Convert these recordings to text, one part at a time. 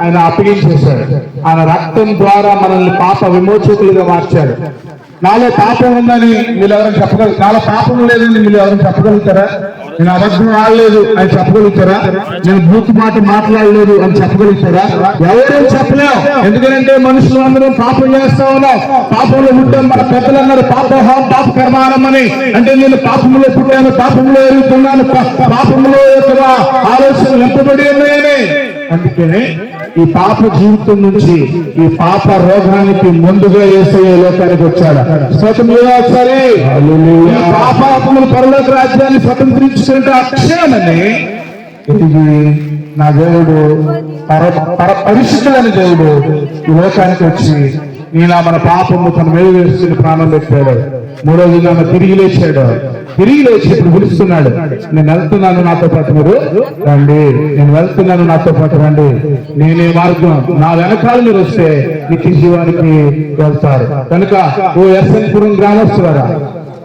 ఆయన అప్పగించేశాడు. ఆయన రక్తం ద్వారా మనల్ని పాప విమోచకులుగా మార్చాడు. నాలో పాపం ఉందని మీరు ఎవరైనా చెప్పగలుగుతారు? నాలో పాపం లేదని మీరు ఎవరైనా చెప్పగలుగుతారా? నేను అబద్ధం ఆడలేదు అని చెప్పగలుగుతారా? నేను బూతు మాట మాట్లాడలేదు అని చెప్పగలుగుతారా? ఎవరూ చెప్పలేం. ఎందుకంటే మనుషులు అందరం పాపం చేస్తా ఉన్నాం. పాపంలో పుట్టాం. మన పెద్దలు అన్నారు పాపహం పాప కర్మానమని. అంటే నేను పాపంలో పుట్టాను, పాపంలో ఎదుగుతున్నాను, పాపంలో ఆలోచన నింపబడి ఉన్నాయని. అందుకనే ఈ పాప జీవితం నుంచి ఈ పాప రోగానికి ముందుగా యేసయ్య లోకానికి వచ్చాడు. స్వతంత్రసరి పాపాత్మలు పరలోక రాజ్యాన్ని స్వతంత్రించుకుంటే అక్షయమని ఇది నా దేవుడు పరిశుద్ధులైన దేవుడు ఈ లోకానికి వచ్చి నీలా మన పాపము తన మీద వేసుకుని ప్రాణం పెట్టాడు. మూడోది నన్ను తిరిగి లేచి ఇప్పుడు పిలుస్తున్నాడు. నేను వెళ్తున్నాను, నాతో పాటు మీరు రండి. నేను వెళ్తున్నాను, నాతో పాటు రండి. నేనే మార్గం, నా వెనకాల మీరు వస్తే నిత్య జీవానికి వెళ్తారు. కనుక ఓ ఎస్ఎన్పురం గ్రామస్తులారా,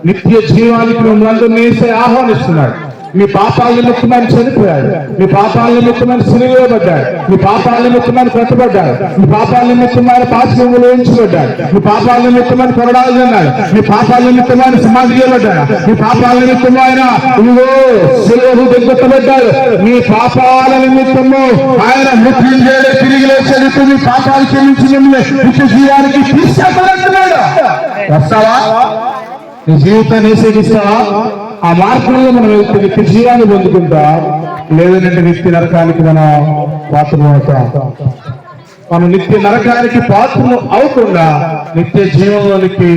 నిత్య జీవానికి మిమ్మల్ని ఆహ్వానిస్తున్నాడు. మీ పాపాల నిమిత్తమని చనిపోయాడు, మీ పాపాల నిమిత్తమని సిలువేయబడ్డాడు, మీ పాపాల నిమిత్తమని కట్టబడ్డాడు, మీ పాపాల నిమిత్తమైన పాశములు వేయించబడ్డాడు, మీ పాపాల నిమిత్తమని కొరడాలు తిన్నాడు, మీ పాపాల నిమిత్తమైన సమాధి చేయబడ్డాడు, మీ పాపాల నిమిత్తమైన ఇదిగో సిలువకు దిగ్గొట్టబడ్డాడు. మీ పాపాల నిమిత్తము ఆయన మృత్యుంజయుడే తిరిగి లేచాడు. మీ పాపాలు క్షమించి మిమ్మల్ని నిత్య జీవానికి తీసుకెళ్తాడంటున్నాడు. వస్తావా? నీ జీవితాన్ని ఏసేగిస్తావా? ఆ మార్గంలో మనం వెళ్తే నిత్య జీవాన్ని పొందుకుంటాం. లేదంటే నిత్య నరకానికి మనం పాత్రలు అవుతాం. మనం నిత్య నరకానికి పాత్రలు అవ్వకుండా నిత్య జీవంలోనికి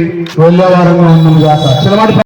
వెళ్ళే వారంగా ఉన్నాం.